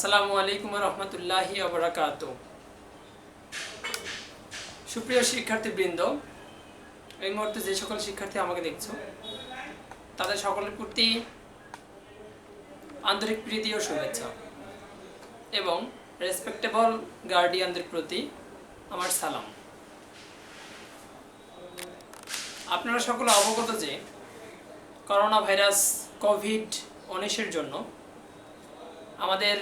আসসালামু আলাইকুম রহমতুল্লাহি ওয়া বারাকাতুহু। সুপ্রিয় শিক্ষার্থীবৃন্দ, এই মুহূর্তে যে সকল শিক্ষার্থী আমাকে দেখছো তাদের সকলের প্রতি আন্তরিক প্রীতি ও শুভেচ্ছা এবং রেসপেক্টেবল গার্ডিয়ানদের প্রতি আমার সালাম। আপনারা সকলে অবগত যে করোনা ভাইরাস কোভিড-19 জন্য আমাদের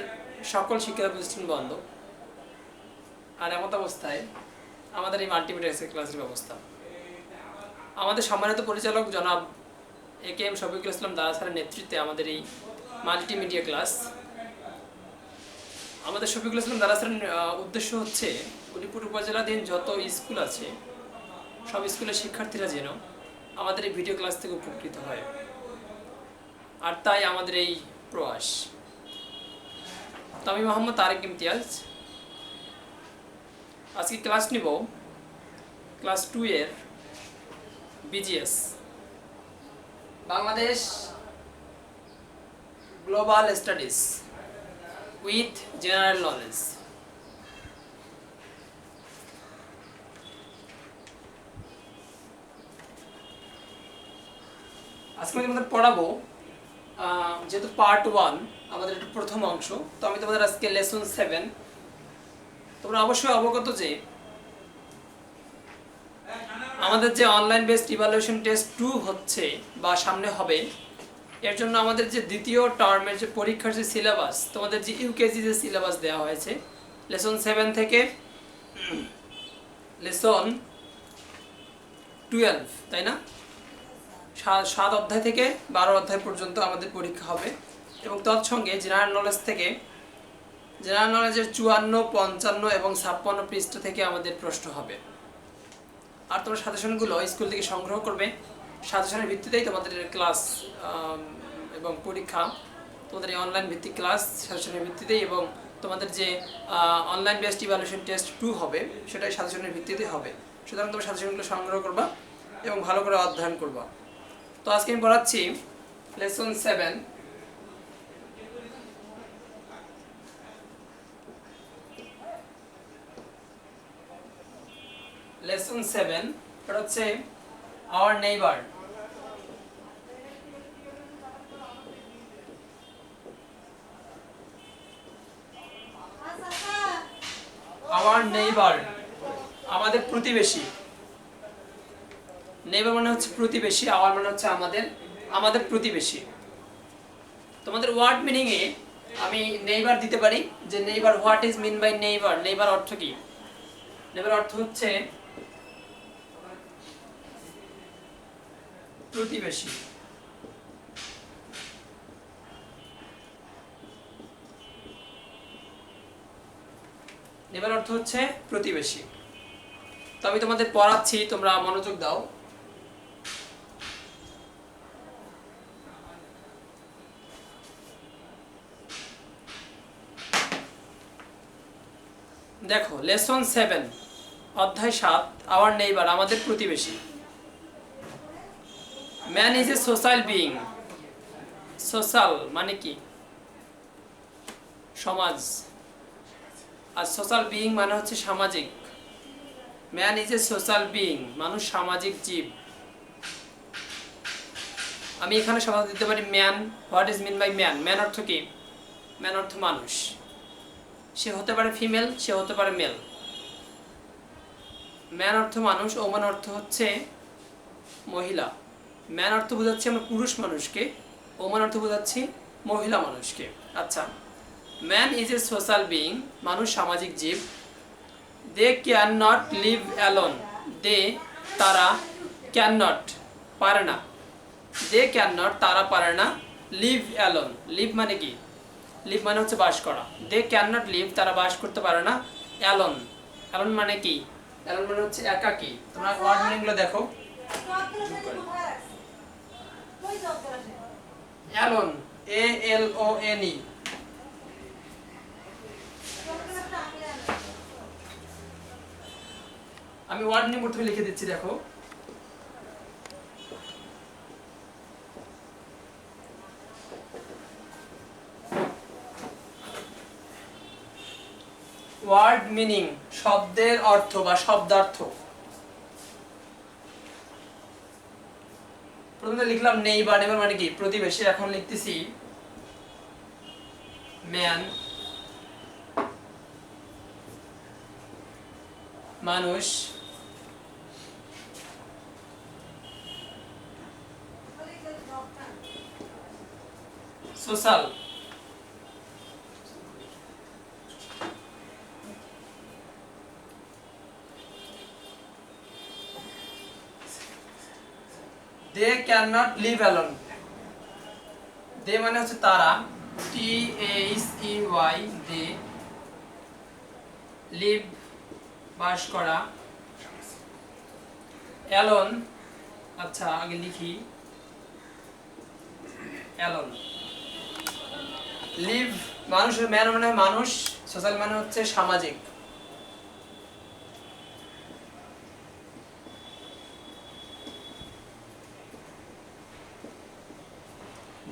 সকল শিক্ষা প্রতিষ্ঠান বন্ধ। আর এমত অবস্থায় আমাদের এই মাল্টিমিডিয়া ক্লাসের ব্যবস্থা, আমাদের সম্মানিত পরিচালক জনাব এ.কে.এম. শফিকুল ইসলাম দারা স্যারের নেতৃত্বে আমাদের এই মাল্টিমিডিয়া ক্লাস। আমাদের শফিকুল ইসলাম দারা স্যারের উদ্দেশ্য হচ্ছে উলিপুর উপজেলাধীন যত স্কুল আছে সব স্কুলের শিক্ষার্থীরা যেন আমাদের এই ভিডিও ক্লাস থেকে উপকৃত হয়, আর তাই আমাদের এই প্রয়াস। তো আমি মোহাম্মদ তারেক ইমতিয়াজ আজকে ক্লাস নিব ক্লাস 2 এর BGS Bangladesh global studies with general knowledge. আজকে আমি তোমাদের পড়াবো যেহেতু পার্ট 1 আমাদের এটা প্রথম অংশ, তো আমি তোমাদের আজকে লেসন 7। তোমরা অবশ্যই অবগত যে আমাদের যে অনলাইন বেসড ইভালুয়েশন টেস্ট 2 হচ্ছে বা সামনে হবে, এর জন্য আমাদের যে দ্বিতীয় টার্মের যে পরীক্ষার যে সিলেবাস, তোমাদের যে ইউকেজি যে সিলেবাস দেওয়া হয়েছে লেসন 7 থেকে লেসন 12, তাই না? 7 অধ্যায় থেকে 12 অধ্যায় পর্যন্ত আমাদের পরীক্ষা হবে এবং তৎসঙ্গে জেনারেল নলেজ থেকে জেনারেল নলেজের 54, 55 এবং 56 পৃষ্ঠা থেকে আমাদের প্রশ্ন হবে। আর তোমরা সাজেশনগুলো স্কুল থেকে সংগ্রহ করবে। সাজেশনের ভিত্তিতেই তোমাদের ক্লাস এবং পরীক্ষা, তোমাদের এই অনলাইন ভিত্তিক ক্লাস সাজেশনের ভিত্তিতেই, এবং তোমাদের যে অনলাইন বেসড ইভালুয়েশন টেস্ট 2 হবে সেটাই সাজেশনের ভিত্তিতেই হবে। সুতরাং তোমরা সাজেশনগুলো সংগ্রহ করবা এবং ভালো করে অধ্যয়ন করবা। তো আজকে আমি পড়াচ্ছি লেসন 7। লেসন 7 এটা হচ্ছে আওয়ার নেইবার। আওয়ার নেইবার আমাদের প্রতিবেশী। নেইবার মানে হচ্ছে প্রতিবেশী, আওয়ার মানে হচ্ছে আমাদের প্রতিবেশী। তোমাদের ওয়ার্ড মিনিং এ আমি নেইবার দিতে পারি যে neighbour, what is mean by neighbour. Neighbour অর্থ কি? নেইবার অর্থ হচ্ছে প্রতিবেশী। নেইবার অর্থ হচ্ছে প্রতিবেশী। তো আমি তোমাদের পড়াচ্ছি, তোমরা মনোযোগ দাও। দেখো, লেসন 7 অধ্যায় 7 আওয়ার নেইবার আমাদের প্রতিবেশী। Man is a social being. Social মানে কি? সমাজ। আর সোশ্যাল বিইং মানে হচ্ছে সামাজিক। Man is a social being, মানুষ সামাজিক জীব। আমি এখানে সমাজ দিতে পারি man. What is mean by man. Man অর্থ কি? ম্যান অর্থ মানুষ। সে হতে পারে ফিমেল, সে হতে পারে মেল। ম্যান অর্থ মানুষ, ওম্যান অর্থ হচ্ছে মহিলা। ম্যান অর্থ বোঝাচ্ছি আমরা পুরুষ মানুষকে, ওম্যান অর্থ বোঝাচ্ছি মহিলা মানুষকে। আচ্ছা, man is a social being, মানুষ সামাজিক জীব। They can not live alone. They তারা, ক্যান নট পারে না। দে ক্যান নট তারা পারে না, লিভ অ্যালোন। লিভ মানে কি? লিভ মানে হচ্ছে বাস করা। দে ক্যান নট লিভ তারা বাস করতে পারে না অ্যালোন। অ্যালোন মানে কি? অ্যালোন মানে হচ্ছে একাকী। তোমরা ওয়ার্ড মিনিংগুলো দেখো। Alone, ALONE। আমি ওয়ার্ড মিনিং প্রথমে লিখে দিচ্ছি, দেখো। ওয়ার্ড মিনিং, শব্দের অর্থ বা শব্দার্থ। প্রথমে লিখলাম নেইবার, নেইবার মানে কি প্রতিবেশী। এখন লিখতেছি ম্যান, মানুষ, social, they cannot live alone, they মানে হচ্ছে তারা, THEY, they, live বাস করা, alone, আচ্ছা আগে লিখি alone, live মানুষের, ম্যান মানে মানুষ, সোশ্যাল মানে হচ্ছে সামাজিক,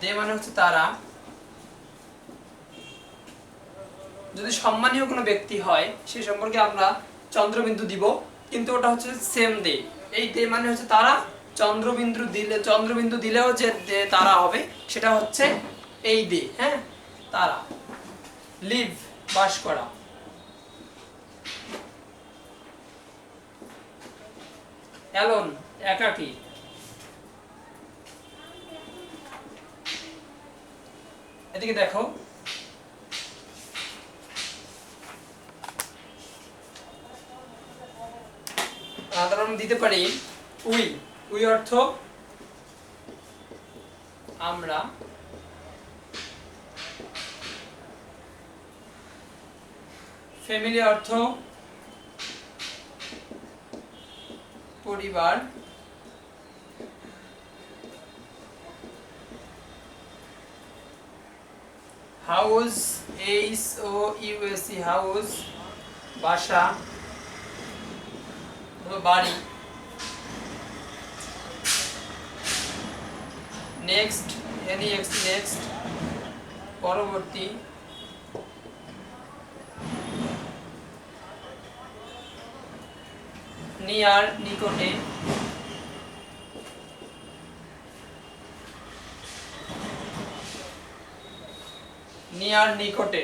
দে মানে হচ্ছে তারা। যদি সম্মানীয় কোনো ব্যক্তি হয় সে সম্পর্কে আমরা চন্দ্রবিন্দু দিব, কিন্তু ওটা হচ্ছে সেম দে। এই দে মানে হচ্ছে তারা, চন্দ্রবিন্দু দিলেও যে দে তারা হবে সেটা হচ্ছে এই দে। হ্যাঁ, তারা। লিভ বাস করা, অ্যালোন একাকী, এদিকে দেখো সাধারণ দিতে পারি উই, উই অর্থ আমরা, ফ্যামিলি অর্থ পরিবার, হাউস, HOUSE হাউস বাসা, বাড়ি। নেক্সট, নেক্সট পরবর্তী, নিয়ার নিকটে, নিয়ার নিকটে,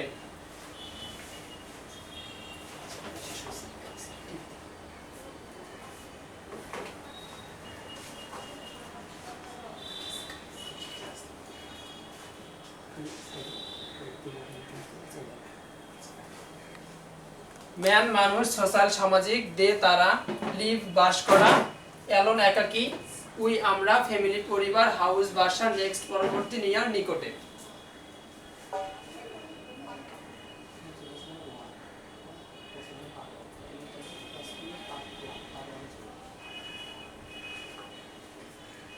ম্যান মানুষ, সোশ্যাল সামাজিক, দে তারা, লিভ বাস করা, অ্যালোন একাকী, উই আমরা, ফ্যামিলি পরিবার, হাউস বাসা, নেক্সট পরবর্তী, নিয়ার নিকটে।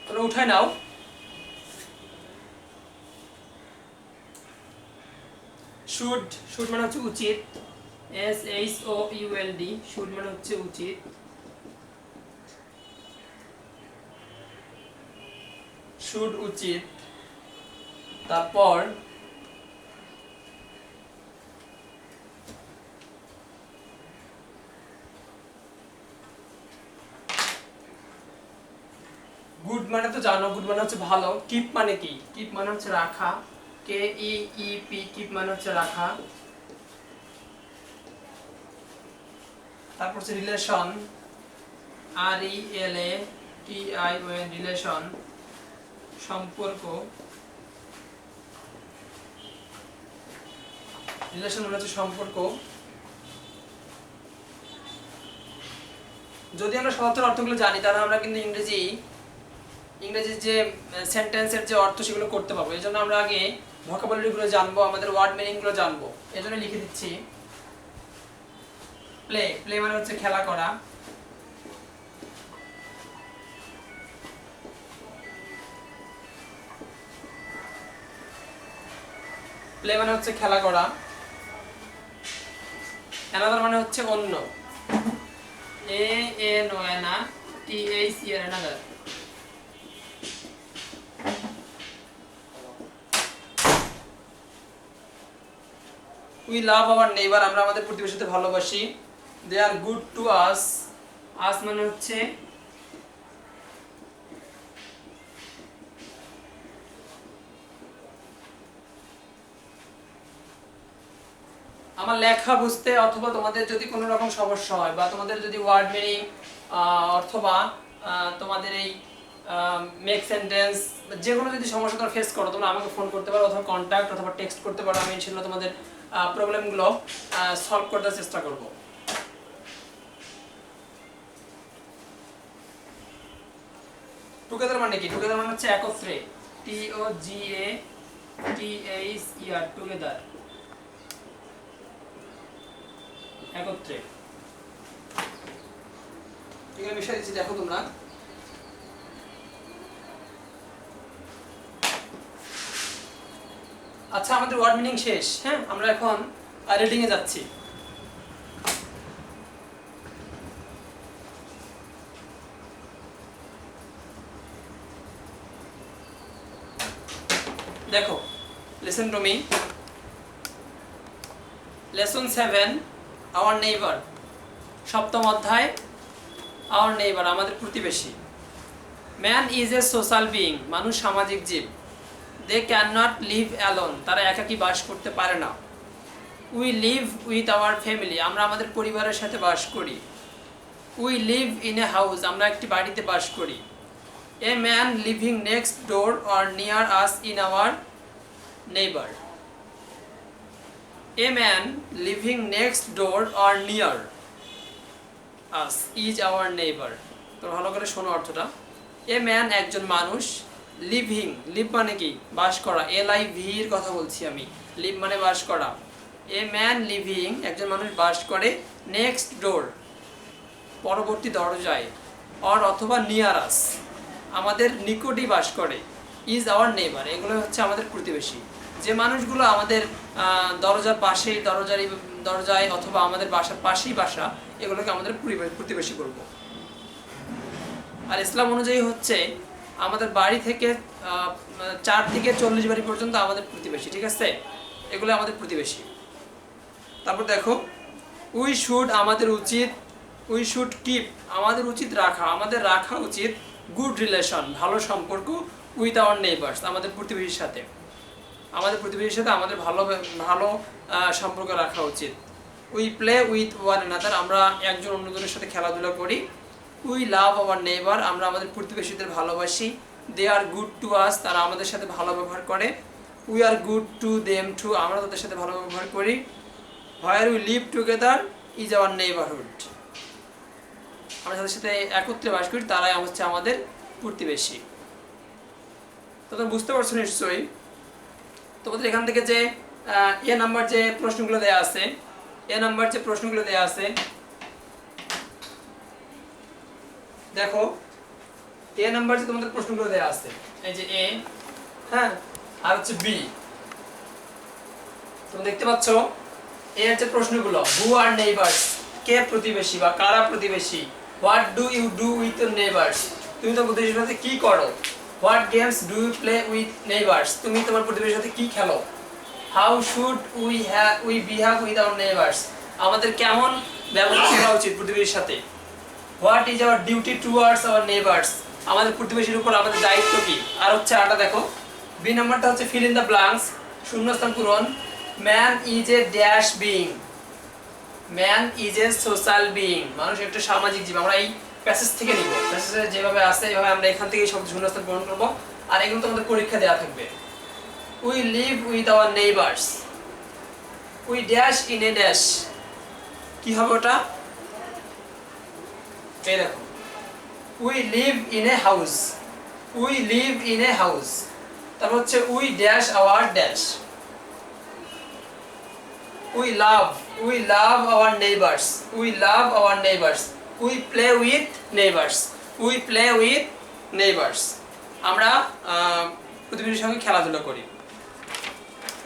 তোমরা উঠায় নাও। শুড, শুড মানে হচ্ছে উচিত, SHOULD, শুড মানে হচ্ছে উচিত, শুড উচিত। তারপর গুড মানে তো জানো, গুড মানে হচ্ছে ভালো। কিপ মানে কি? কিপ মানে হচ্ছে রাখা, KEEP, কিপ মানে হচ্ছে রাখা। তারপর হচ্ছে রিলেশন, RELATION, রিলেশন সম্পর্ক, রিলেশন মানে হচ্ছে সম্পর্ক। যদি আমরা শব্দের অর্থগুলো জানি তাহলে আমরা কিন্তু ইংরেজির যে সেন্টেন্সের যে অর্থ সেগুলো করতে পারবো। এই জন্য আমরা আগে ভোকাবুলারিগুলো জানবো, আমাদের ওয়ার্ড মিনিংগুলো জানবো। এই জন্য লিখে দিচ্ছি প্লে, প্লে মানে হচ্ছে খেলা করা, প্লে মানে হচ্ছে খেলা করা। অ্যানাদার মানে হচ্ছে অন্য, ANOTHER, another. We love our neighbour, আমরা আমাদের প্রতিবেশীদের ভালোবাসি। দে আর গুড টু আস, আস মানে হচ্ছে আমার লেখা বুঝতে, অথবা তোমাদের যদি কোনো রকম সমস্যা হয় বা তোমাদের যদি ওয়ার্ড মিনিং অথবা তোমাদের এই মেক সেন্টেন্স যে কোনো যদি সমস্যা তোমরা ফেস করো, তোমরা আমাকে ফোন করতে পারো অথবা কন্ট্যাক্ট অথবা টেক্সট করতে পারো। আমি ইনশাআল্লাহ তোমাদের প্রবলেমগুলো সলভ করতে চেষ্টা করব। টুগেদার মানে কি? টুগেদার মানে হচ্ছে একত্রে, TOGATHER, টুগেদার, একত্রে। এখানে বিষয় দিচ্ছি, দেখো তোমরা। আচ্ছা, আমাদের ওয়ার্ড মিনিং শেষ। হ্যাঁ, আমরা এখন রিডিং এ যাচ্ছি। দেখো, listen to me. Lesson 7, our neighbour. সপ্তম অধ্যায়, আওয়ার নেইবার, আমাদের প্রতিবেশী। Man is a social being, মানুষ সামাজিক জীব। They can not live alone, তারা একাকী বাস করতে পারে না। We live with our family, আমরা আমাদের পরিবারের সাথে বাস করি। We live in a house, আমরা একটি বাড়িতে বাস করি। A man living next door or near us in our neighbour. A man living next door or near us is our neighbour. তো ভালো করে শোনো অর্থটা। এ ম্যান একজন মানুষ, লিভিং, লিভ মানে কি? বাস করা, LIV এর কথা বলছি আমি। লিভ মানে বাস করা। এ ম্যান লিভিং, একজন মানুষ বাস করে, নেক্সট ডোর, পরবর্তী দরজায়, অর অথবা নিয়ার আস, আমাদের নিকটই বাস করে, ইজ আওয়ার নেইবার, এগুলো হচ্ছে আমাদের প্রতিবেশী। যে মানুষগুলো আমাদের দরজার পাশেই, দরজায় অথবা আমাদের বাসার পাশেই বাসা, এগুলোকে আমাদের প্রতিবেশী করব। আর ইসলাম অনুযায়ী হচ্ছে আমাদের বাড়ি থেকে 4 থেকে 40 বাড়ি পর্যন্ত আমাদের প্রতিবেশী, ঠিক আছে? এগুলো আমাদের প্রতিবেশী। তারপর দেখো, উই শুড, আমাদের উচিত, উই শুড কিপ, আমাদের উচিত রাখা, আমাদের রাখা উচিত, গুড রিলেশন, ভালো সম্পর্ক, উইথ আওয়ার নেইবার্স, আমাদের প্রতিবেশীর সাথে, আমাদের প্রতিবেশীর সাথে আমাদের ভালো সম্পর্ক রাখা উচিত। We play with one another, আমরা একজন অন্যজনের সাথে খেলাধুলা করি। উই লাভ আওয়ার নেইবার, আমরা আমাদের প্রতিবেশীদের ভালোবাসি। দে আর গুড টু আস, তারা আমাদের সাথে ভালো ব্যবহার করে। We are good to them to, আমরা তাদের সাথে ভালো ব্যবহার করি। Where we live together is our neighbourhood, আমরা তাদের সাথে একত্রে বাস করি, তারাই হচ্ছে আমাদের প্রতিবেশী। তো তোমরা বুঝতে পারছো নিশ্চয়ই। তোমাদের এখান থেকে যে এ নাম্বার যে প্রশ্নগুলো দেওয়া আছে, দেখো এ নাম্বার যে তোমাদের প্রশ্নগুলো দেওয়া আছে, এই যে এ, হ্যাঁ, আর হচ্ছে বি, তোমরা দেখতে পাচ্ছ এর যে প্রশ্নগুলো, হু আর নেইবার্স, কে প্রতিবেশী বা কারা প্রতিবেশী। What do you do with your neighbours, তুমি তোমার প্রতিবেশীর সাথে কি করো। What games do you play with neighbours, তুমি তোমার প্রতিবেশীর সাথে কি খেলো। How should we behave with our neighbours, আমাদের কেমন ব্যবহার করা উচিত প্রতিবেশীর সাথে। What is our duty towards our neighbours, আমাদের প্রতিবেশীর উপর আমাদের দায়িত্ব কি। আর হচ্ছে আটা দেখো, বি নাম্বারটা হচ্ছে ফিল ইন দ্য ব্ল্যাঙ্কস, শূন্যস্থান পূরণ। Man is a dash being, man is a social being, মানুষ একটা সামাজিক জীব। আমরা এই প্যাসেজ থেকে নিব, প্যাসেজে যেভাবে আছে এভাবে আমরা এখান থেকে সব শূন্যস্থান পূরণ করব। আর এগুলো তোমাদের পরীক্ষা দেওয়া থাকবে। We live with our neighbours, we dash in a dash, কি হবে ওটা? এই দেখো, we live in a house, we live in a house. তারপর হচ্ছে we dash our dash. We love our neighbours, we love our neighbours. We play with neighbours, we play with neighbours, আমরা প্রতিবেশীর সঙ্গে খেলাধুলা করি।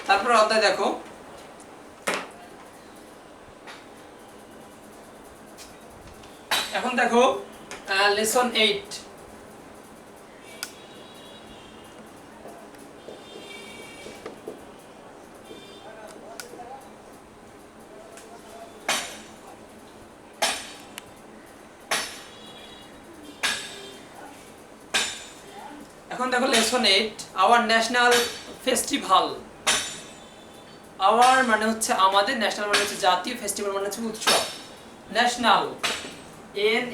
তারপর অধ্যায় দেখো, এখন দেখো লেসন 8। এখন দেখো lesson 8, our national festival. Our মানে হচ্ছে আমাদের, ন্যাশনাল মানে হচ্ছে জাতীয়, ফেস্টিভ্যাল মানে হচ্ছে উৎসব। National,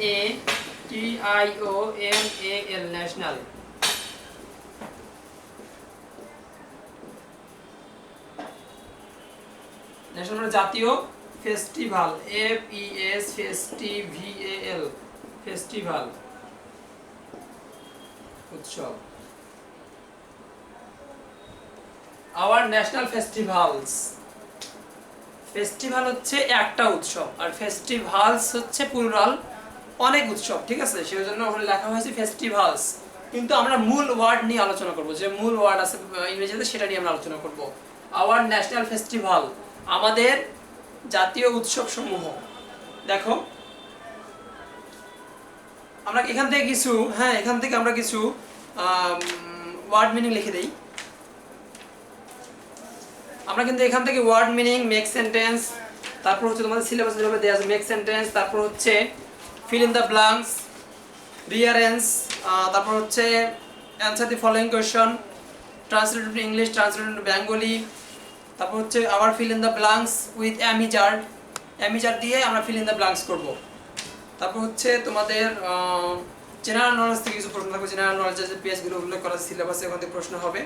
NATIONAL, national. ন্যাশনাল মানে জাতীয়, ফেস্টিভ্যাল FES, ফেস্টিভ্যাল, ফেস্টিভ্যাল উৎসব। আওয়ার ন্যাশনাল ফেস্টিভ্যালস, ফেস্টিভ্যাল হচ্ছে একটা উৎসব, আর ফেস্টিভ্যালস হচ্ছে প্লুরাল, অনেক উৎসব, ঠিক আছে? সেই জন্য ওখানে লেখা হয়েছে ফেস্টিভ্যালস। কিন্তু আমরা মূল ওয়ার্ড নিয়ে আলোচনা করব, যে মূল ওয়ার্ড আছে ইংরেজিতে সেটা নিয়ে আমরা আলোচনা করব। আওয়ার ন্যাশনাল ফেস্টিভ্যাল, আমাদের জাতীয় উৎসব সমূহ। দেখো আমরা এখান থেকে কিছু, এখান থেকে আমরা কিছু ওয়ার্ড মিনিং লিখে দেই। আমরা কিন্তু এখান থেকে ওয়ার্ড মিনিং, মেক সেন্টেন্স, তারপর হচ্ছে তোমাদের সিলেবাসে যেভাবে দেওয়া আছে মেক সেন্টেন্স, তারপর হচ্ছে fill in the blanks, rearrange, তারপর হচ্ছে answer the following question, translate into English, translate into Bengali, তারপর হচ্ছে আবার fill in the blanks with অ্যামিজার্ড, অ্যামিজার্ড দিয়ে আমরা ফিল ইন দ্য ব্ল্যাঙ্কস করব। তারপর হচ্ছে তোমাদের জেনারেল নলেজ থেকে কিছু প্রশ্ন থাকবে, জেনারেল নলেজের যে পেজগুলো উল্লেখ করা সিলেবাসে ওখান থেকে প্রশ্ন হবে।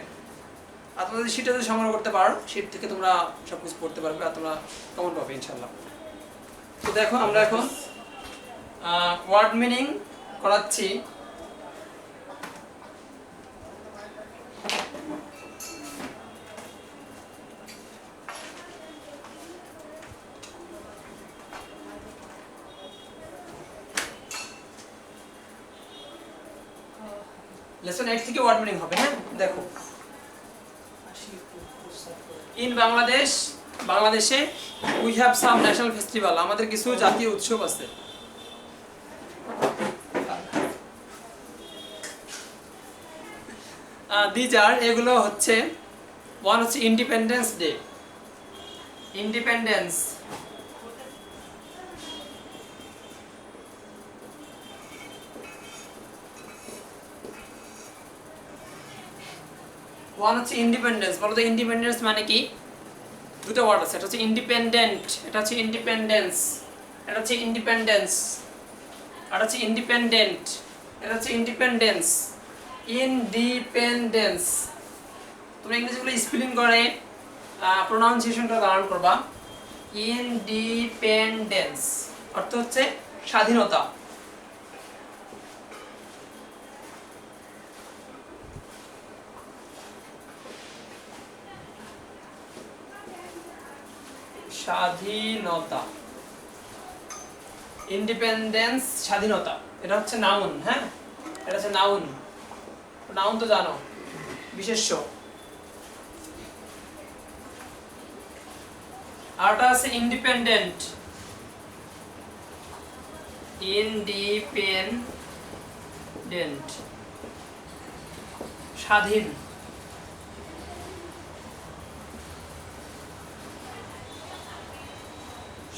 আর তোমাদের শীটে যদি সংগ্রহ করতে পারো, শীট থেকে তোমরা সব কিছু পড়তে পারবে, আর তোমরা কমন পাবে ইনশাল্লাহ। তো দেখো আমরা এখন ওয়ার্ড মিনিং করাচ্ছি। লেসন 8 থেকে ওয়ার্ড মিনিং হবে। হ্যাঁ, দেখো ইন বাংলাদেশ, বাংলাদেশে we have some national festival, আমাদের কিছু জাতীয় উৎসব আছে। দিজ আর, এগুলো হচ্ছে, ওয়ান হচ্ছে ইন্ডিপেন্ডেন্স ডে, ইন্ডিপেন্ডেন্স, ওয়ান হচ্ছে ইন্ডিপেন্ডেন্স। বলো তো ইন্ডিপেন্ডেন্স মানে কি? দুটো ওয়ার্ড আছে, এটা হচ্ছে ইন্ডিপেন্ডেন্ট, এটা হচ্ছে ইন্ডিপেন্ডেন্স, এটা হচ্ছে ইন্ডিপেন্ডেন্স, আর হচ্ছে ইন্ডিপেন্ডেন্ট, এটা হচ্ছে ইন্ডিপেন্ডেন্স, ইন্ডিপেন্ডেন্স। তোমরা ইংরেজিগুলো স্পেলিং করে প্রোনাউন্সিয়েশনটা ধারণ করবা। ইন্ডিপেন্ডেন্স অর্থ হচ্ছে স্বাধীনতা। স্বাধীনতা, ইন্ডিপেন্ডেন্স, স্বাধীনতা, এটা হচ্ছে নাউন। হ্যাঁ, এটা হচ্ছে নাউন। নাউন তো জানো, বিশেষ্য। আরটা আছে ইন্ডিপেন্ডেন্ট, ইন্ডিপেন্ডেন্ট, স্বাধীন।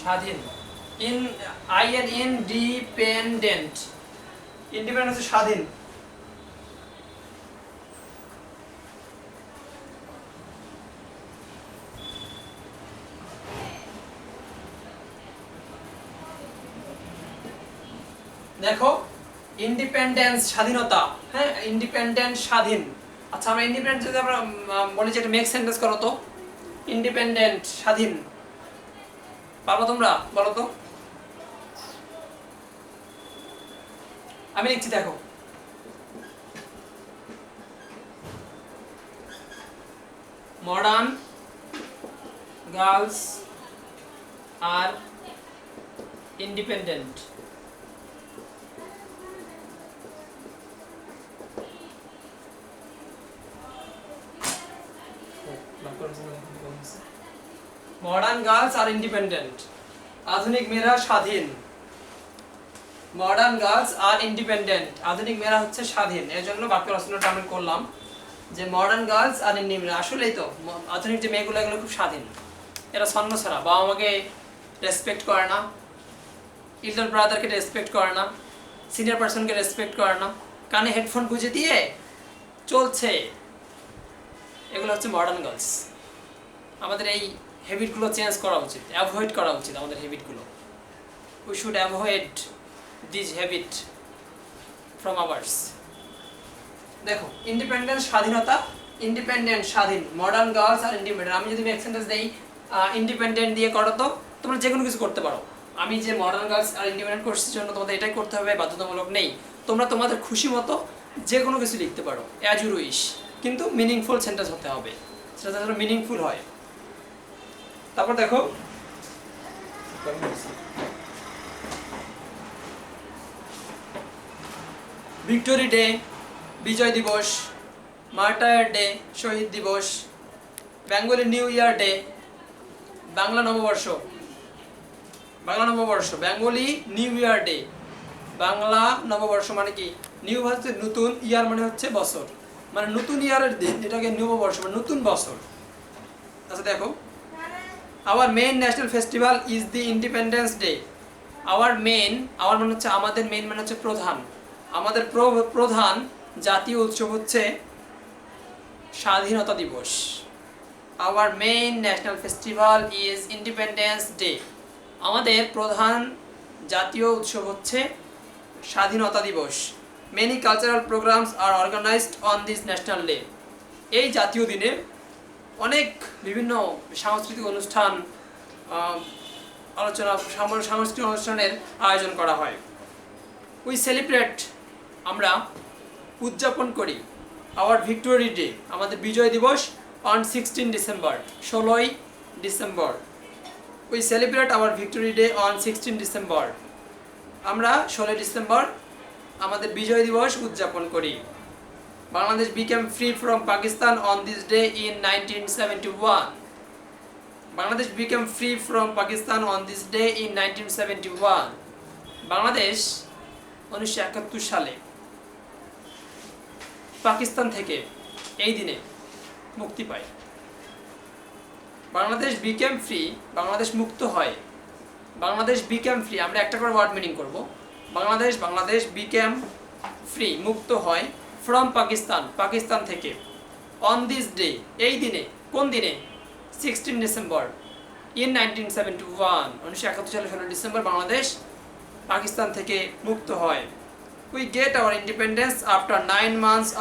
স্বাধীন, ইন্ডিপেন্ডেন্ট, ইন্ডিপেন্ডেন্ট হচ্ছে স্বাধীন। দেখো ইন্ডিপেন্ডেন্স, স্বাধীনতা। হ্যাঁ, ইন্ডিপেন্ডেন্ট, স্বাধীন। আচ্ছা, আমরা ইন্ডিপেন্ডেন্ট যদি আমরা বলি যে এটা মেক সেন্টেন্স করো তো, ইন্ডিপেন্ডেন্ট, স্বাধীন, পারবো তোমরা? বলো তো। আমি লিখছি, দেখো modern girls are independent. Modern girls are independent, আধুনিক মেয়েরা স্বাধীন। মডার্ন গার্লস আর ইন্ডিপেন্ডেন্ট, আধুনিক মেয়েরা হচ্ছে স্বাধীন। এর জন্য বাক্য রচনাটা আমি করলাম যে মডার্ন গার্লস আর ইন্ডিপেন্ডেন্ট। আসলেই তো আধুনিক যে মেয়েগুলো, এগুলো খুব স্বাধীন। এরা ছন্ন ছাড়া, বাবা মাকে রেসপেক্ট করে না, ইল্ডার ব্রাদারকে রেসপেক্ট করে না, সিনিয়র পার্সনকে রেসপেক্ট করে না, কানে হেডফোন গুঁজে দিয়ে চলছে, এগুলো হচ্ছে মডার্ন গার্লস। আমাদের এই হ্যাবিটগুলো চেঞ্জ করা উচিত, অ্যাভয়েড করা উচিত আমাদের হ্যাবিটগুলো। We should avoid this habit from ours. দেখো, ইন্ডিপেন্ডেন্ট স্বাধীনতা, ইন্ডিপেন্ডেন্ট স্বাধীন, মডার্ন গার্লস আর ইন্ডিপেন্ডেন্ট। আমি যদি সেন্টেন্স দেই ইন্ডিপেন্ডেন্ট দিয়ে করো, তো তোমরা যে কোনো কিছু করতে পারো। আমি যে মডার্ন গার্লস আর ইন্ডিপেন্ডেন্ট কোর্সের জন্য তোমাদের এটাই করতে হবে বাধ্যতামূলক নেই। তোমরা তোমাদের খুশি মতো যে কোনো কিছু লিখতে পারো, অ্যাজ ইউ উইশ, কিন্তু মিনিংফুল সেন্টেন্স হতে হবে, সেটা যেন মিনিংফুল হয়। তারপর দেখো, ভিক্টোরি ডে, বিজয় দিবস, মার্টায়ার ডে, শহীদ দিবস, Bengali new year day, Bangla নববর্ষ, বাংলা নববর্ষ, Bengali new year day, Bangla নববর্ষ মানে কি? নিউ হচ্ছে নতুন, ইয়ার মানে হচ্ছে বছর, মানে নতুন ইয়ারের দিন, এটাকে নববর্ষ মানে নতুন বছর। আচ্ছা দেখো, our main national festival is the Independence Day. Our main, our মানে হচ্ছে আমাদের, মেইন মানে হচ্ছে প্রধান, আমাদের প্রধান জাতীয় উৎসব হচ্ছে স্বাধীনতা দিবস। Our main national festival is Independence Day. আমাদের প্রধান জাতীয় উৎসব হচ্ছে স্বাধীনতা দিবস। Many cultural programmes are organised on this national day. এই জাতীয় দিনে অনেক বিভিন্ন সাংস্কৃতিক অনুষ্ঠান, আলোচনা, সাংস্কৃতিক অনুষ্ঠানের আয়োজন করা হয়। উই সেলিব্রেট, আমরা উদযাপন করি, আওয়ার ভিক্টোরি ডে, আমাদের বিজয় দিবস, অন 16 ডিসেম্বর, 16ই ডিসেম্বর। We celebrate our victory day on 16 December, আমরা 16 ডিসেম্বর আমাদের বিজয় দিবস উদযাপন করি। Bangladesh became free from Pakistan on this day in 1971। Bangladesh became free from Pakistan on this day in 1971। Bangladesh 1971 সালে পাকিস্তান থেকে এই দিনে মুক্তি পায়। বাংলাদেশ বিকেম ফ্রি, বাংলাদেশ মুক্ত হয়। বাংলাদেশ বিকেম ফ্রি, আমরা একটা করে ওয়ার্ড মিনিং করব। বাংলাদেশ বিকেম ফ্রি, মুক্ত হয়, ফ্রম পাকিস্তান, পাকিস্তান থেকে, অন দিস ডে, এই দিনে, কোন দিনে? 16 ডিসেম্বর, ইন 1971, 1971 সালে 16 ডিসেম্বর বাংলাদেশ পাকিস্তান থেকে মুক্ত হয়। We get hour independence after 9 months